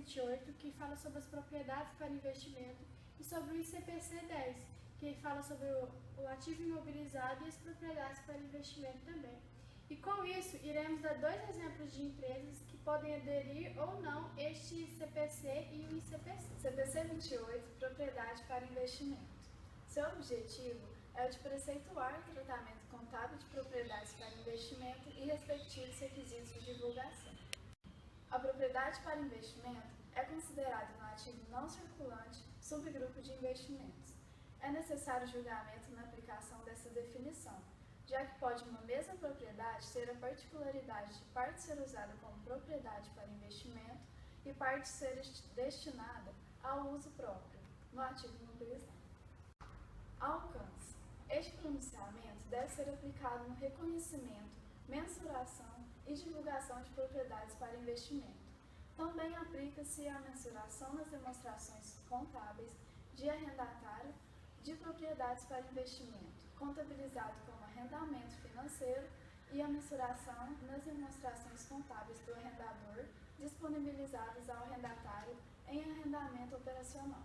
28, que fala sobre as propriedades para investimento, e sobre o ICPC 10, que fala sobre o ativo imobilizado e as propriedades para investimento também. E com isso, iremos dar 2 exemplos de empresas que podem aderir ou não este CPC e o ICPC. CPC 28, Propriedade para Investimento. Seu objetivo é o de preceituar o tratamento contábil de propriedades para investimento e respectivos requisitos de divulgação. A propriedade para investimento é considerada um ativo não circulante, subgrupo de investimentos. É necessário julgamento na aplicação dessa definição, já que pode uma mesma propriedade ter a particularidade de parte ser usada como propriedade para investimento e parte ser destinada ao uso próprio, no ativo imobilizado. Alcance. Este pronunciamento deve ser aplicado no reconhecimento, mensuração e divulgação de propriedades para investimento. Também aplica-se a mensuração nas demonstrações contábeis de arrendatário de propriedades para investimento, contabilizado como arrendamento financeiro, e a mensuração nas demonstrações contábeis do arrendador disponibilizadas ao arrendatário em arrendamento operacional.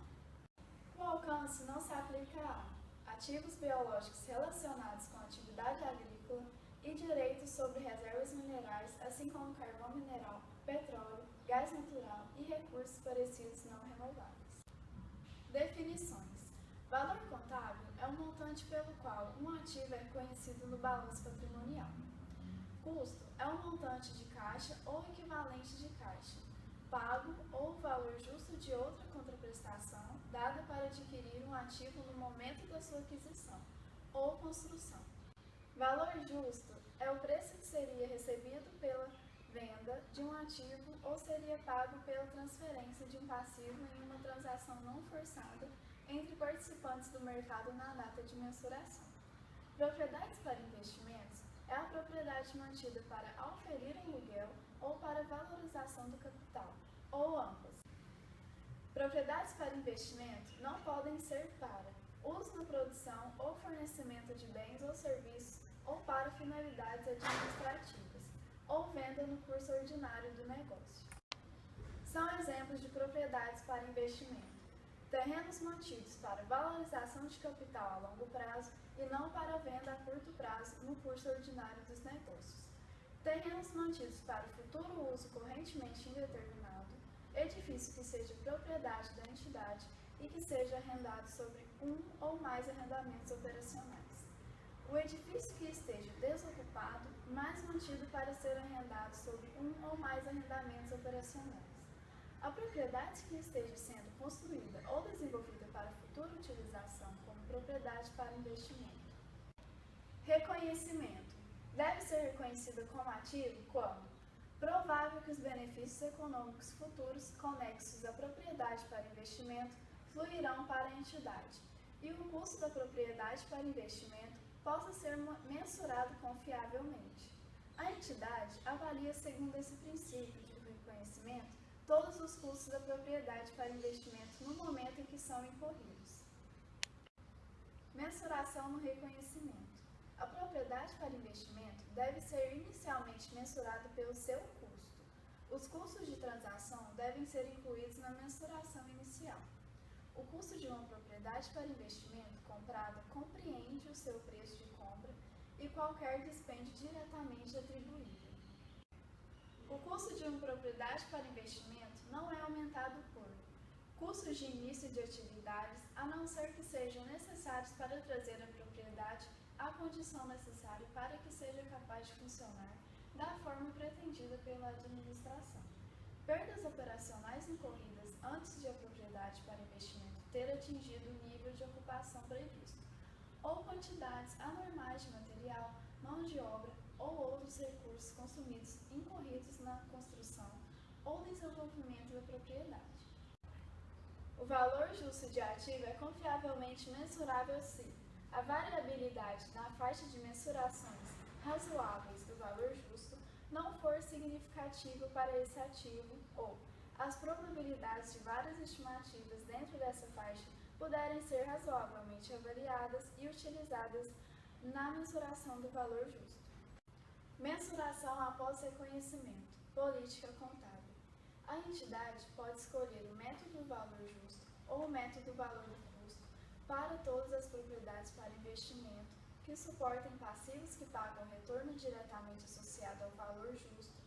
O alcance não se aplica a ativos biológicos relacionados com atividade agrícola e direitos sobre reservas minerais, assim como carvão mineral, petróleo, gás natural e recursos parecidos não renováveis. Definições. Valor contábil é o montante pelo qual um ativo é reconhecido no balanço patrimonial. Custo é um montante de caixa ou equivalente de caixa, pago ou o valor justo de outra contraprestação dada para adquirir um ativo no momento da sua aquisição ou construção. Valor justo é o preço que seria recebido pela venda de um ativo ou seria pago pela transferência de um passivo em uma transação não forçada entre participantes do mercado na data de mensuração. Propriedades para investimentos é a propriedade mantida para auferir aluguel ou para valorização do capital, ou ambas. Propriedades para investimento não podem ser para uso na produção ou fornecimento de bens ou serviços ou para finalidades administrativas, ou venda no curso ordinário do negócio. São exemplos de propriedades para investimento: terrenos mantidos para valorização de capital a longo prazo e não para venda a curto prazo no curso ordinário dos negócios. Terrenos mantidos para futuro uso correntemente indeterminado, edifício que seja propriedade da entidade e que seja arrendado sobre um ou mais arrendamentos operacionais. O edifício que esteja desocupado, mas mantido para ser arrendado sobre um ou mais arrendamentos operacionais. A propriedade que esteja sendo construída ou desenvolvida para futura utilização como propriedade para investimento. Reconhecimento. Deve ser reconhecida como ativo quando provável que os benefícios econômicos futuros conexos à propriedade para investimento fluirão para a entidade e o custo da propriedade para investimento possa ser mensurado confiavelmente. A entidade avalia, segundo esse princípio de reconhecimento, todos os custos da propriedade para investimento no momento em que são incorridos. Mensuração no reconhecimento. A propriedade para investimento deve ser inicialmente mensurada pelo seu custo. Os custos de transação devem ser incluídos na mensuração inicial. O custo de uma propriedade para investimento comprada compreende o seu preço de compra e qualquer dispêndio diretamente atribuível. O custo de uma propriedade para investimento não é aumentado por custos de início de atividades, a não ser que sejam necessários para trazer a propriedade à condição necessária para que seja capaz de funcionar da forma pretendida pela administração. Perdas operacionais incorridas antes de a propriedade para investimento ter atingido o nível de ocupação previsto, ou quantidades anormais de material, mão de obra ou outros recursos consumidos incorridos na construção ou desenvolvimento da propriedade. O valor justo de ativo é confiavelmente mensurável se a variabilidade na faixa de mensurações razoáveis do valor justo não for significativa para esse ativo ou as probabilidades de várias estimativas dentro dessa faixa puderem ser razoavelmente avaliadas e utilizadas na mensuração do valor justo. Mensuração após reconhecimento. Política contábil. A entidade pode escolher o método do valor justo ou o método do valor do custo para todas as propriedades para investimento que suportem passivos que pagam retorno diretamente associado ao valor justo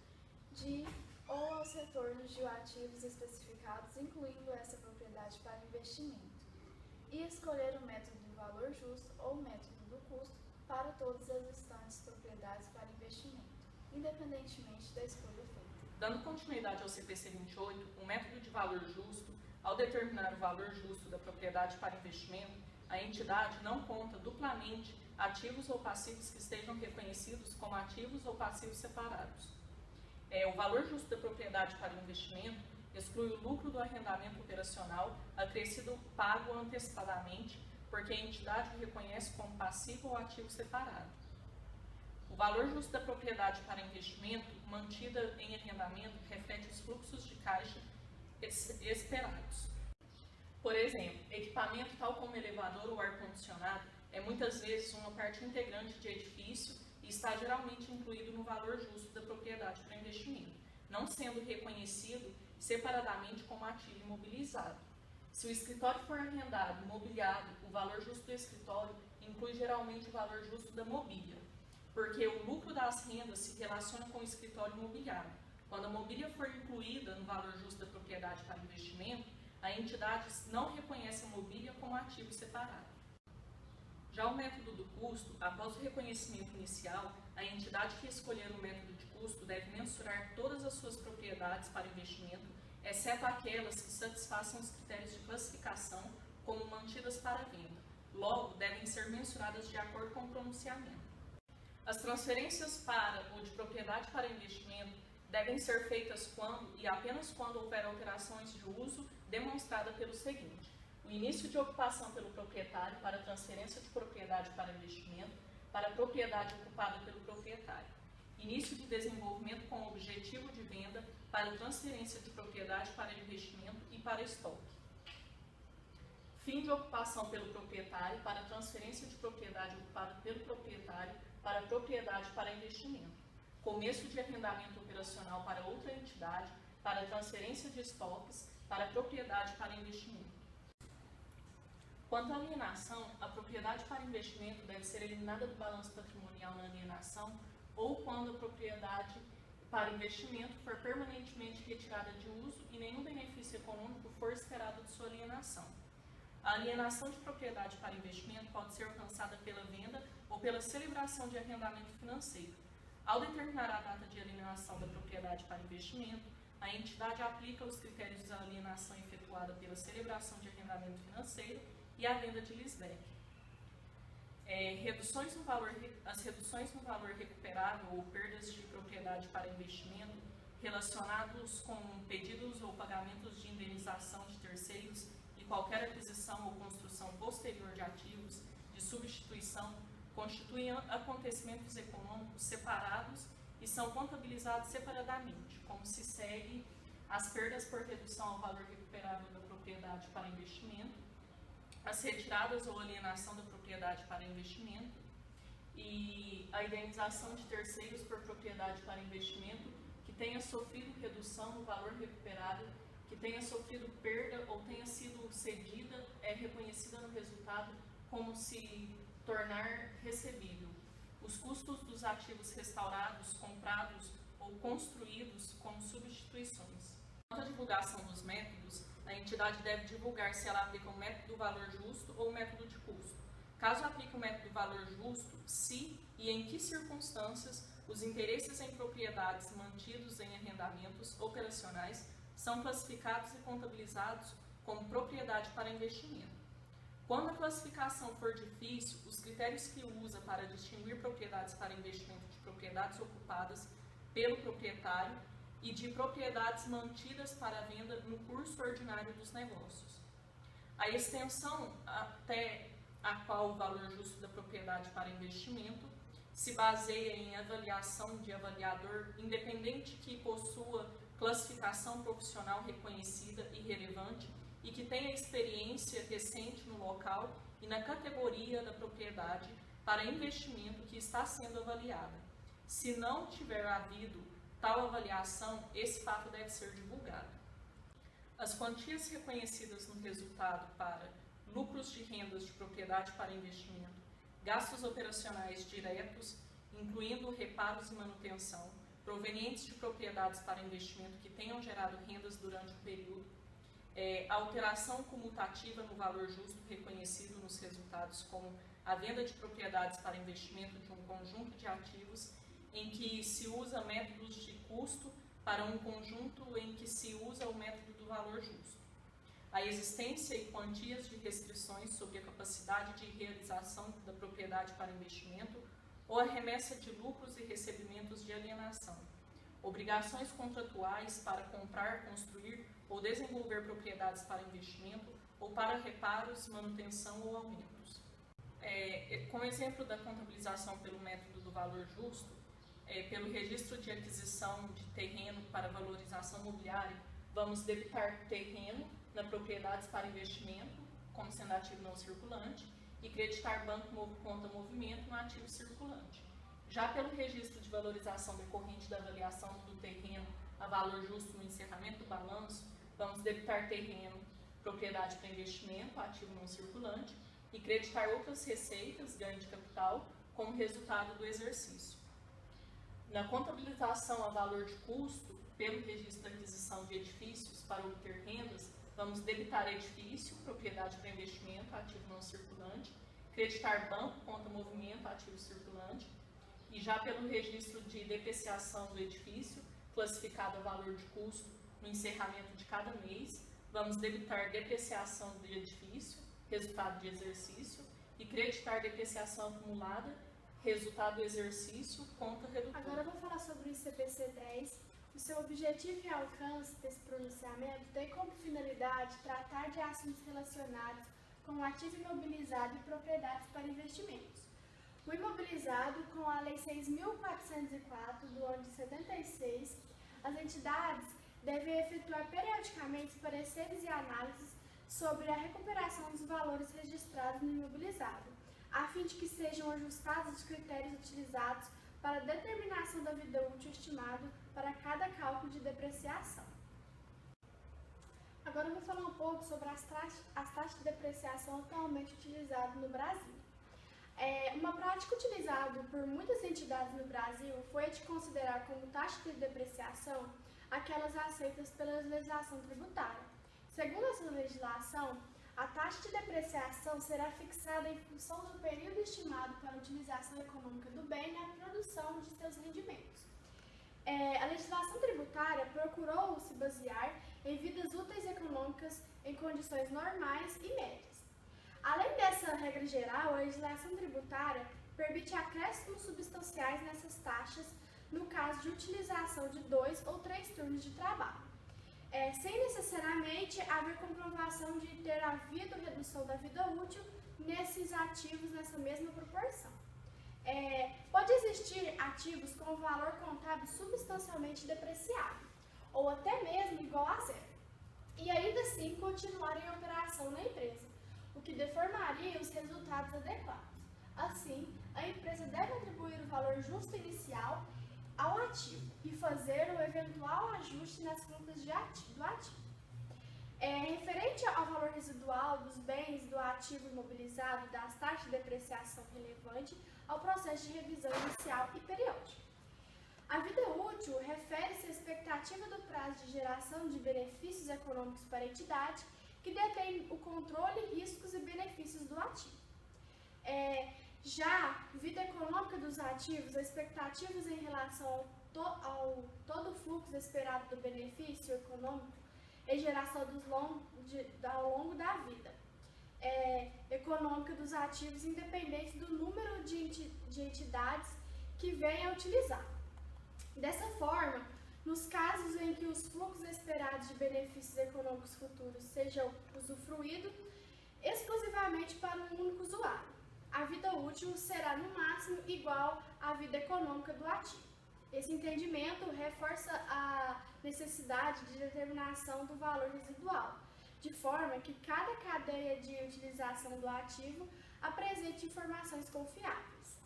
ou aos retornos de ativos especificados, incluindo essa propriedade para investimento, e escolher o método do valor justo ou o método do custo para todas as restantes propriedades para investimento, independentemente da escolha feita. Dando continuidade ao CPC 28, o método de valor justo, ao determinar o valor justo da propriedade para investimento, a entidade não conta duplamente ativos ou passivos que estejam reconhecidos como ativos ou passivos separados. O valor justo da propriedade para investimento exclui o lucro do arrendamento operacional acrescido pago antecipadamente, porque a entidade o reconhece como passivo ou ativo separado. O valor justo da propriedade para investimento, mantida em arrendamento, reflete os fluxos de caixa esperados. Por exemplo, equipamento tal como elevador ou ar-condicionado é muitas vezes uma parte integrante de edifício e está geralmente incluído no valor justo da propriedade para investimento, não sendo reconhecido separadamente como ativo imobilizado. Se o escritório for arrendado, mobiliado, o valor justo do escritório inclui geralmente o valor justo da mobília, porque o lucro das rendas se relaciona com o escritório mobiliado. Quando a mobília for incluída no valor justo da propriedade para investimento, a entidade não reconhece a mobília como ativo separado. Já o método do custo, após o reconhecimento inicial, a entidade que escolher o método de custo deve mensurar todas as suas propriedades para investimento, exceto aquelas que satisfaçam os critérios de classificação como mantidas para venda. Logo, devem ser mensuradas de acordo com o pronunciamento. As transferências para ou de propriedade para investimento devem ser feitas quando e apenas quando houver alterações de uso demonstrada pelo seguinte: o início de ocupação pelo proprietário para transferência de propriedade para investimento para a propriedade ocupada pelo proprietário, início de desenvolvimento com objetivo de venda para transferência de propriedade para investimento e para estoque, fim de ocupação pelo proprietário para transferência de propriedade ocupada pelo proprietário para a propriedade para investimento, começo de arrendamento operacional para outra entidade para transferência de estoques para a propriedade para investimento. Quanto à alienação, a propriedade para investimento deve ser eliminada do balanço patrimonial na alienação ou quando a propriedade para investimento for permanentemente retirada de uso e nenhum benefício econômico for esperado de sua alienação. A alienação de propriedade para investimento pode ser alcançada pela venda ou pela celebração de arrendamento financeiro. Ao determinar a data de alienação da propriedade para investimento, a entidade aplica os critérios da alienação efetuada pela celebração de arrendamento financeiro e a venda de leaseback. As reduções no valor recuperável ou perdas de propriedade para investimento relacionados com pedidos ou pagamentos de indenização de terceiros e qualquer aquisição ou construção posterior de ativos de substituição constituem acontecimentos econômicos separados e são contabilizados separadamente, como se segue as perdas por redução ao valor recuperável da propriedade para investimento, as retiradas ou alienação da propriedade para investimento e a indenização de terceiros por propriedade para investimento que tenha sofrido redução no valor recuperável, que tenha sofrido perda ou tenha sido cedida, reconhecida no resultado como se tornar recebível. Os custos dos ativos restaurados, comprados ou construídos como substituições. Quanto à divulgação dos métodos, a entidade deve divulgar se ela aplica o método do valor justo ou o método de custo. Caso aplique o método do valor justo, se e em que circunstâncias os interesses em propriedades mantidos em arrendamentos operacionais são classificados e contabilizados como propriedade para investimento. Quando a classificação for difícil, os critérios que usa para distinguir propriedades para investimento de propriedades ocupadas pelo proprietário e de propriedades mantidas para venda no curso ordinário dos negócios. A extensão até a qual o valor justo da propriedade para investimento se baseia em avaliação de avaliador independente que possua classificação profissional reconhecida e relevante e que tenha experiência recente no local e na categoria da propriedade para investimento que está sendo avaliada. Se não tiver havido tal avaliação, esse fato deve ser divulgado. As quantias reconhecidas no resultado para lucros de rendas de propriedade para investimento, gastos operacionais diretos, incluindo reparos e manutenção, provenientes de propriedades para investimento que tenham gerado rendas durante o período, alteração comutativa no valor justo reconhecido nos resultados, como a venda de propriedades para investimento de um conjunto de ativos em que se usa métodos de custo para um conjunto em que se usa o método do valor justo. A existência e quantias de restrições sobre a capacidade de realização da propriedade para investimento ou a remessa de lucros e recebimentos de alienação. Obrigações contratuais para comprar, construir ou desenvolver propriedades para investimento ou para reparos, manutenção ou aumentos. Com exemplo da contabilização pelo método do valor justo, pelo registro de aquisição de terreno para valorização mobiliária, vamos debitar terreno na propriedades para investimento, como sendo ativo não circulante, e creditar banco conta movimento no ativo circulante. Já pelo registro de valorização decorrente da avaliação do terreno a valor justo no encerramento do balanço, vamos debitar terreno, propriedade para investimento, ativo não circulante, e creditar outras receitas, ganho de capital, como resultado do exercício. Na contabilização a valor de custo, pelo registro da aquisição de edifícios para obter rendas, vamos debitar edifício, propriedade para investimento, ativo não circulante, creditar banco, conta movimento, ativo circulante, e já pelo registro de depreciação do edifício, classificado a valor de custo no encerramento de cada mês, vamos debitar depreciação do edifício, resultado de exercício, e creditar depreciação acumulada, resultado do exercício, conta redutora. Agora eu vou falar sobre o ICPC 10. O seu objetivo e alcance desse pronunciamento tem como finalidade tratar de assuntos relacionados com o ativo imobilizado e propriedades para investimentos. O imobilizado, com a Lei 6.404 do ano de 76, as entidades devem efetuar periodicamente pareceres e análises sobre a recuperação dos valores registrados no imobilizado, a fim de que sejam ajustados os critérios utilizados para a determinação da vida útil estimado para cada cálculo de depreciação. Agora eu vou falar um pouco sobre as taxas de depreciação atualmente utilizadas no Brasil. Uma prática utilizada por muitas entidades no Brasil foi a de considerar como taxa de depreciação aquelas aceitas pela legislação tributária. Segundo essa legislação, a taxa de depreciação será fixada em função do período estimado para a utilização econômica do bem na produção de seus rendimentos. A legislação tributária procurou se basear em vidas úteis econômicas em condições normais e médias. Além dessa regra geral, a legislação tributária permite acréscimos substanciais nessas taxas no caso de utilização de 2 ou 3 turnos de trabalho, sem necessariamente haver comprovação de ter havido redução da vida útil nesses ativos nessa mesma proporção. Pode existir ativos com valor contábil substancialmente depreciado, ou até mesmo igual a zero, e ainda assim continuar em operação na empresa, o que deformaria os resultados adequados. Assim, a empresa deve atribuir o valor justo inicial ao ativo e fazer o eventual ajuste nas contas do ativo. Referente ao valor residual dos bens do ativo imobilizado e das taxas de depreciação relevante ao processo de revisão inicial e periódica. A vida útil refere-se à expectativa do prazo de geração de benefícios econômicos para a entidade que detém o controle, riscos e benefícios do ativo. Já vida econômica dos ativos, as expectativas em relação ao todo o fluxo esperado do benefício econômico e geração ao longo da vida econômica dos ativos, independente do número de entidades que venha a utilizar. Dessa forma, nos casos em que os fluxos esperados de benefícios econômicos futuros sejam usufruídos exclusivamente para um único usuário, a vida útil será no máximo igual à vida econômica do ativo. Esse entendimento reforça a necessidade de determinação do valor residual, de forma que cada cadeia de utilização do ativo apresente informações confiáveis.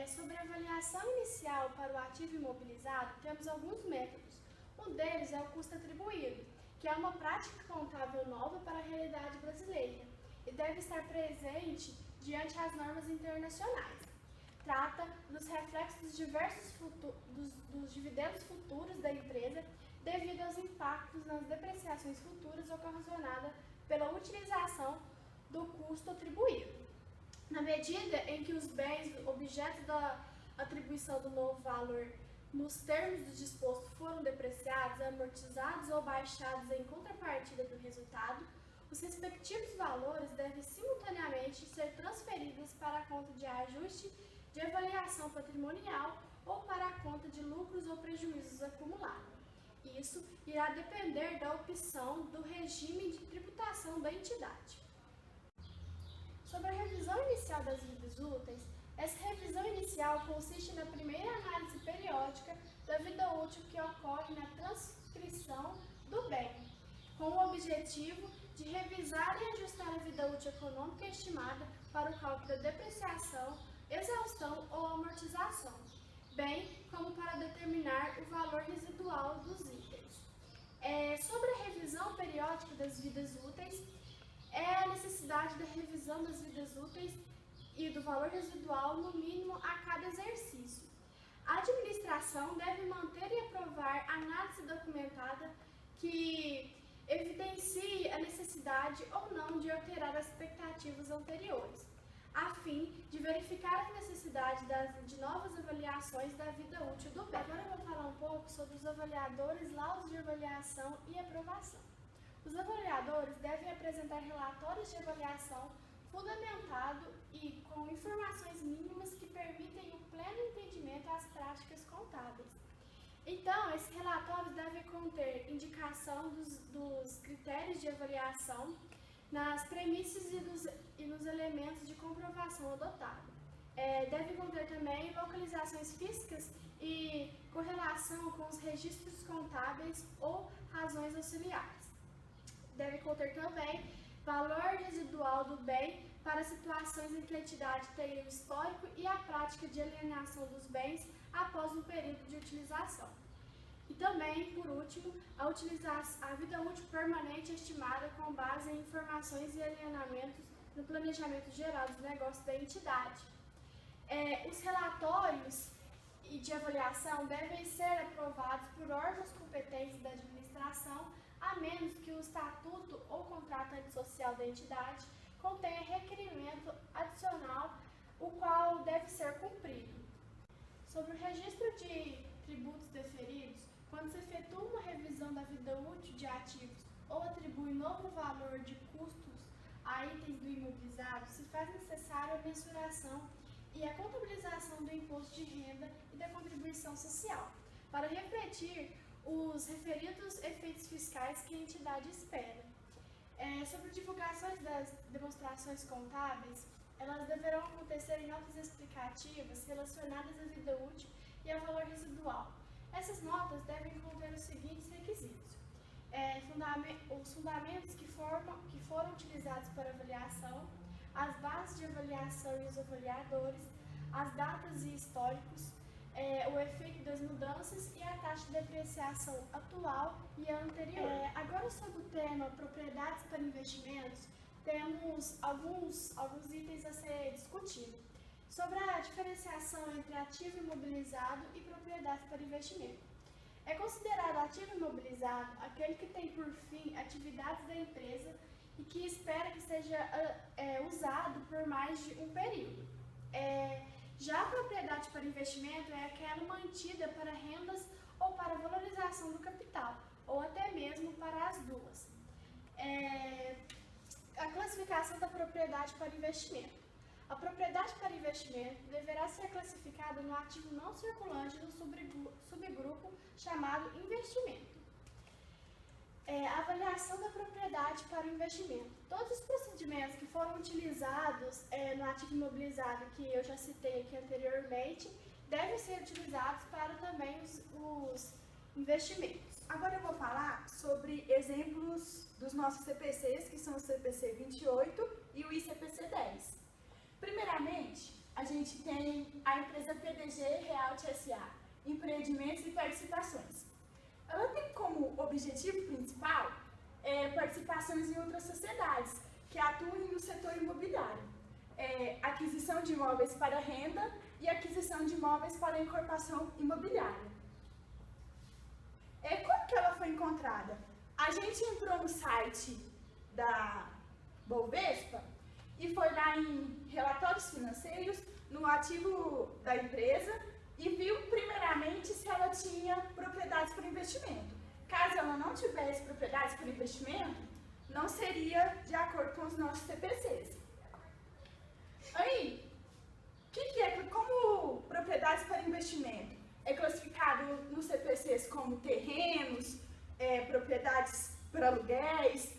Sobre a avaliação inicial para o ativo imobilizado, temos alguns métodos. Um deles é o custo atribuído, que é uma prática contábil nova para a realidade brasileira e deve estar presente diante as normas internacionais. Trata dos reflexos dos dividendos futuros da empresa devido aos impactos nas depreciações futuras ocasionadas pela utilização do custo atribuído. Na medida em que os bens objeto da atribuição do novo valor nos termos do disposto foram depreciados, amortizados ou baixados em contrapartida do resultado, os respectivos valores devem simultaneamente ser transferidos para a conta de ajuste de avaliação patrimonial ou para a conta de lucros ou prejuízos acumulados. Isso irá depender da opção do regime de tributação da entidade. Sobre a revisão inicial das vidas úteis, essa revisão inicial consiste na primeira análise periódica da vida útil que ocorre na transcrição do bem, com o objetivo de revisar e ajustar a vida útil econômica estimada para o cálculo da depreciação, exaustão ou amortização, bem como para determinar o valor residual dos itens. Sobre a revisão periódica das vidas úteis, é a necessidade da revisão das vidas úteis e do valor residual no mínimo a cada exercício. A administração deve manter e aprovar análise documentada que evidencie a necessidade ou não de alterar as expectativas anteriores, a fim de verificar a necessidade de novas avaliações da vida útil do bem. Agora eu vou falar um pouco sobre os avaliadores, laudos de avaliação e aprovação. Os avaliadores devem apresentar relatórios de avaliação fundamentado e com informações mínimas que permitem o pleno entendimento às práticas contábeis. Então, esses relatórios devem conter indicação dos critérios de avaliação, nas premissas e nos elementos de comprovação adotados. Deve conter também localizações físicas e correlação com os registros contábeis ou razões auxiliares. Deve conter também valor residual do bem para situações em que a entidade tenha o histórico e a prática de alienação dos bens após um período de utilização. E também, por último, a vida útil permanente estimada com base em informações e alienamentos no planejamento geral dos negócios da entidade. Os relatórios de avaliação devem ser aprovados por órgãos competentes da administração, a menos que o estatuto ou contrato antissocial da entidade contenha requerimento adicional, o qual deve ser cumprido. Sobre o registro de tributos deferidos, quando se efetua uma revisão da vida útil de ativos ou atribui novo valor de custos a itens do imobilizado, se faz necessária a mensuração e a contabilização do imposto de renda e da contribuição social, para refletir os referidos efeitos fiscais que a entidade espera. Sobre divulgações das demonstrações contábeis, elas deverão acontecer em notas explicativas relacionadas à vida útil e ao valor residual. Essas notas devem conter os seguintes requisitos: os fundamentos que foram utilizados para avaliação, as bases de avaliação e os avaliadores, as datas e históricos, o efeito das mudanças e a taxa de depreciação atual e a anterior. Agora, sobre o tema propriedades para investimentos, temos alguns itens a ser discutido. Sobre a diferenciação entre ativo imobilizado e propriedades para investimento. É considerado ativo imobilizado aquele que tem por fim atividades da empresa e que espera que seja usado por mais de um período. Já a propriedade para investimento é aquela mantida para rendas ou para valorização do capital, ou até mesmo para as duas. A classificação da propriedade para investimento. A propriedade para investimento deverá ser classificada no ativo não circulante do subgrupo chamado investimento. A avaliação da propriedade para o investimento. Todos os procedimentos que foram utilizados no ativo imobilizado, que eu já citei aqui anteriormente, devem ser utilizados para também os investimentos. Agora eu vou falar sobre exemplos dos nossos CPCs, que são o CPC 28 e o ICPC 10. Primeiramente, a gente tem a empresa PDG Realty S.A., Empreendimentos e Participações. Ela tem como objetivo principal participações em outras sociedades que atuem no setor imobiliário, aquisição de imóveis para renda e aquisição de imóveis para incorporação imobiliária. Como que ela foi encontrada? A gente entrou no site da Bovespa e foi lá em relatórios financeiros, no ativo da empresa, e viu primeiramente se ela tinha propriedades para investimento. Caso ela não tivesse propriedades para investimento, não seria de acordo com os nossos CPCs. Aí, como propriedades para investimento é classificado nos CPCs como terrenos, propriedades para aluguéis,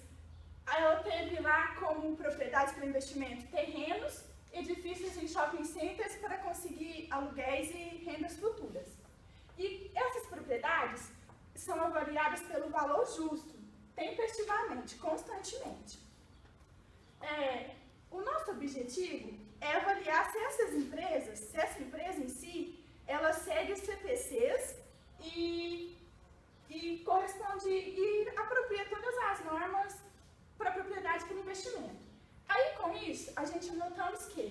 ela teve lá como propriedades para investimento terrenos, edifícios em shopping centers para conseguir aluguéis e rendas futuras. E essas propriedades são avaliadas pelo valor justo, tempestivamente, constantemente. O nosso objetivo é avaliar se essa empresa em si, ela segue os CPCs e corresponde e apropria todas as normas para propriedade para investimento. Aí, com isso, a gente notamos que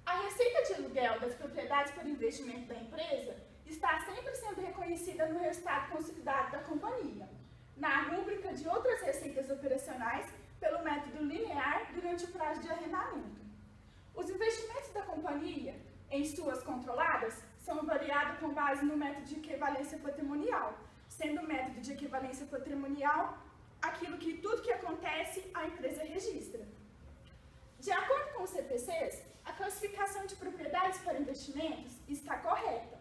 a receita de aluguel das propriedades para investimento da empresa está sempre sendo reconhecida no resultado consolidado da companhia, na rúbrica de outras receitas operacionais pelo método linear durante o prazo de arrendamento. Os investimentos da companhia em suas controladas são avaliados com base no método de equivalência patrimonial, sendo o método de equivalência patrimonial tudo que acontece, a empresa registra. De acordo com os CPCs, a classificação de propriedades para investimentos está correta.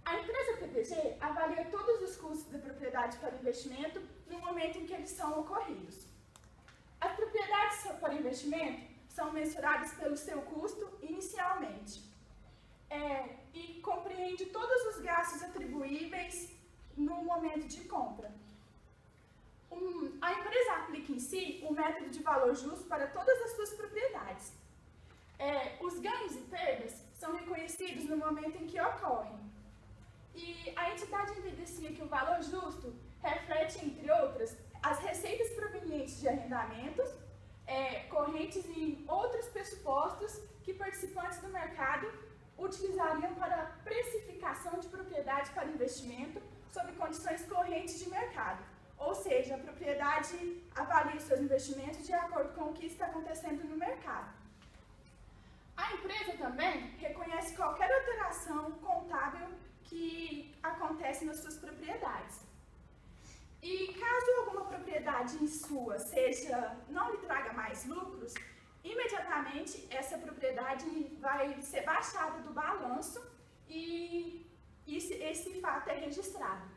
A empresa PPG avalia todos os custos da propriedade para investimento no momento em que eles são ocorridos. As propriedades para investimento são mensuradas pelo seu custo inicialmente e compreende todos os gastos atribuíveis no momento de compra. A empresa aplica em si um método de valor justo para todas as suas propriedades. Os ganhos e perdas são reconhecidos no momento em que ocorrem. E a entidade evidencia que o valor justo reflete, entre outras, as receitas provenientes de arrendamentos, correntes em outros pressupostos que participantes do mercado utilizariam para a precificação de propriedade para investimento sob condições correntes de mercado. Ou seja, a propriedade avalia os seus investimentos de acordo com o que está acontecendo no mercado. A empresa também reconhece qualquer alteração contábil que acontece nas suas propriedades. E caso alguma propriedade em sua não lhe traga mais lucros, imediatamente essa propriedade vai ser baixada do balanço e esse fato é registrado.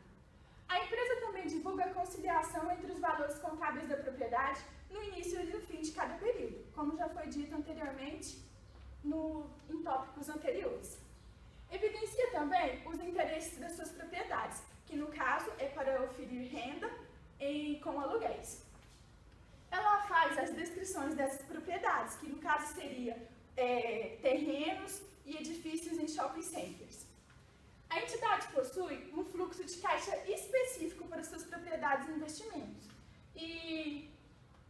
A empresa também divulga a conciliação entre os valores contábeis da propriedade no início e no fim de cada período, como já foi dito anteriormente em tópicos anteriores. Evidencia também os interesses das suas propriedades, que no caso é para oferir renda com aluguéis. Ela faz as descrições dessas propriedades, que no caso seria terrenos e edifícios em shopping centers. A entidade possui um fluxo de caixa específico para suas propriedades e investimentos e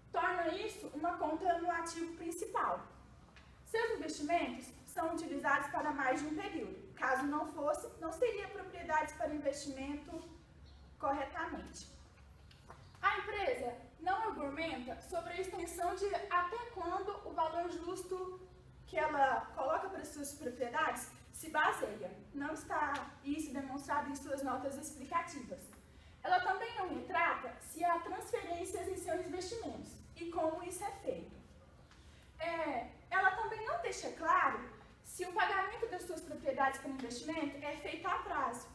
torna isso uma conta no ativo principal. Seus investimentos são utilizados para mais de um período. Caso não fosse, não seria propriedades para investimento corretamente. A empresa não argumenta sobre a extensão de até quando o valor justo que ela coloca para suas propriedades se baseia. Não está isso demonstrado em suas notas explicativas. Ela também não retrata se há transferências em seus investimentos e como isso é feito. Ela também não deixa claro se o pagamento das suas propriedades para investimento é feito a prazo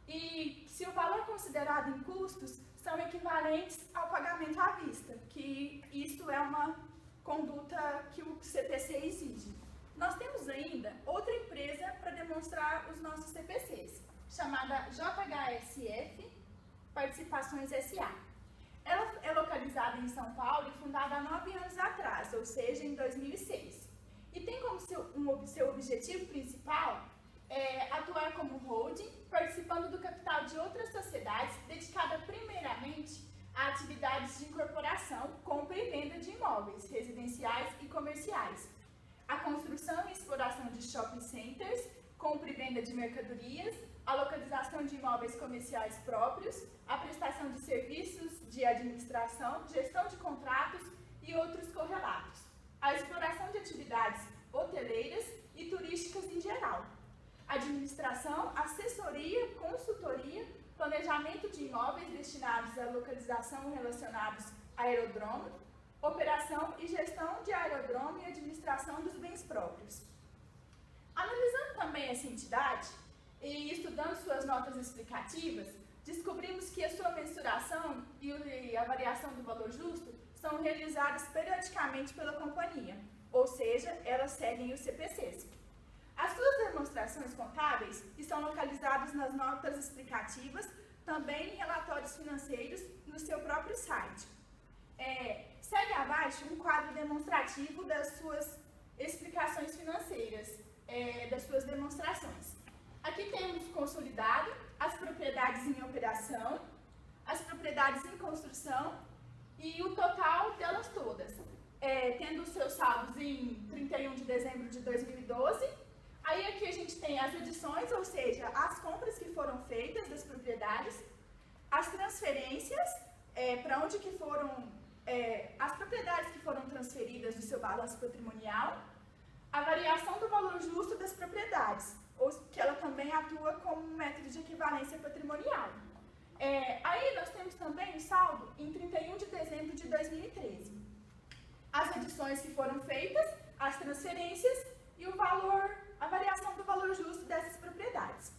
e se o valor considerado em custos são equivalentes ao pagamento à vista, que isso é uma conduta que o CPC exige. Nós temos ainda outra empresa para demonstrar os nossos CPCs, chamada JHSF Participações S.A. Ela é localizada em São Paulo e fundada há 9 anos atrás, ou seja, em 2006. e tem como seu objetivo principal atuar como holding, participando do capital de outras sociedades, dedicada primeiramente a atividades de incorporação, compra e venda de imóveis residenciais e comerciais, a construção e exploração de shopping centers, compra e venda de mercadorias, a localização de imóveis comerciais próprios, a prestação de serviços de administração, gestão de contratos e outros correlatos, a exploração de atividades hoteleiras e turísticas em geral, administração, assessoria, consultoria, planejamento de imóveis destinados à localização relacionados a aerodrome, operação e gestão de aerodrome e administração dos bens próprios. Analisando também essa entidade e estudando suas notas explicativas, descobrimos que a sua mensuração e a variação do valor justo são realizadas periodicamente pela companhia, ou seja, elas seguem os CPCs. As suas demonstrações contábeis estão localizadas nas notas explicativas, também em relatórios financeiros no seu próprio site. Segue abaixo um quadro demonstrativo das suas explicações financeiras, das suas demonstrações. Aqui temos consolidado, as propriedades em operação, as propriedades em construção e o total delas todas, tendo os seus saldos em 31 de dezembro de 2012. Aí aqui a gente tem as adições, ou seja, as compras que foram feitas das propriedades, as transferências, para onde que foram, as propriedades que foram transferidas do seu balanço patrimonial, a variação do valor justo das propriedades, ou que ela também atua como um método de equivalência patrimonial. Aí nós temos também o saldo em 31 de dezembro de 2013. As adições que foram feitas, as transferências e o valor, a variação do valor justo dessas propriedades.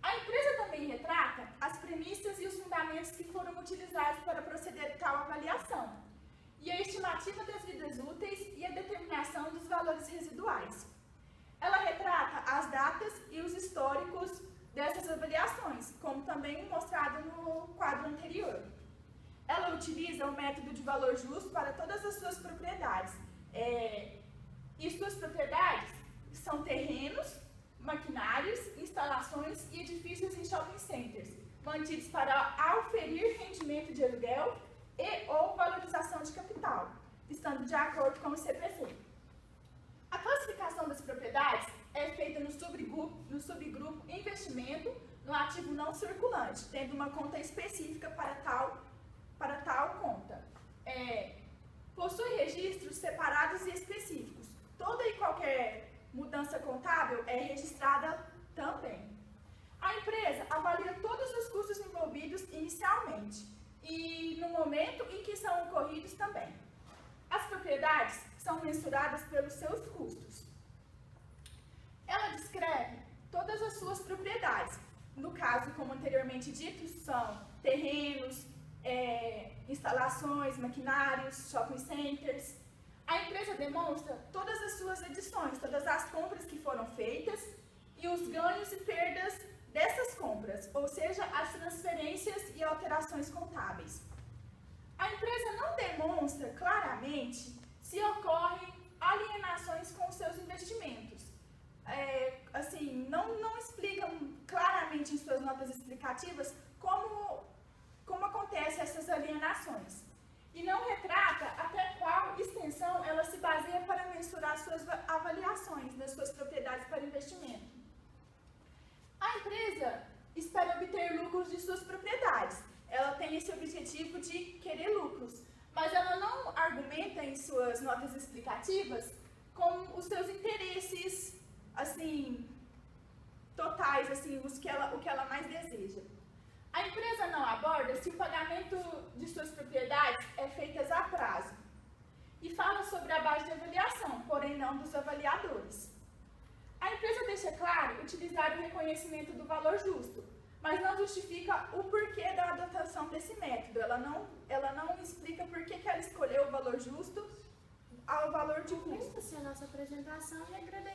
A empresa também retrata as premissas e os fundamentos que foram utilizados para proceder tal avaliação, e a estimativa das vidas úteis e a determinação dos valores residuais. Ela retrata as datas e os históricos dessas avaliações, como também mostrado no quadro anterior. Ela utiliza o método de valor justo para todas as suas propriedades. E suas propriedades são terrenos, maquinários, instalações e edifícios em shopping centers, mantidos para auferir rendimento de aluguel e ou valorização de capital, estando de acordo com o CPC. A classificação das propriedades é feita no subgrupo investimento no ativo não circulante, tendo uma conta específica para tal conta. Possui registros separados e específicos. Toda e qualquer mudança contábil é registrada também. A empresa avalia todos os custos envolvidos inicialmente e no momento em que são ocorridos também. As propriedades são mensuradas pelos seus custos. Ela descreve todas as suas propriedades. No caso, como anteriormente dito, são terrenos, instalações, maquinários, shopping centers. A empresa demonstra todas as suas adições, todas as compras que foram feitas e os ganhos e perdas dessas compras, ou seja, as transferências e alterações contábeis. A empresa não demonstra claramente se ocorrem alienações com os seus investimentos. Não explicam claramente em suas notas explicativas como acontecem essas alienações. E não retrata até qual extensão ela se baseia para mensurar suas avaliações das suas propriedades para investimento. A empresa espera obter lucros de suas propriedades. Ela tem esse objetivo de querer lucros, mas ela não argumenta em suas notas explicativas com os seus interesses, totais, o que ela mais deseja. A empresa não aborda se o pagamento de suas propriedades é feito a prazo e fala sobre a base de avaliação, porém não dos avaliadores. A empresa deixa claro utilizar o reconhecimento do valor justo, mas não justifica o porquê da adotação desse método. Ela não explica por que ela escolheu o valor justo ao valor de custo. Essa é a nossa apresentação e agradecemos.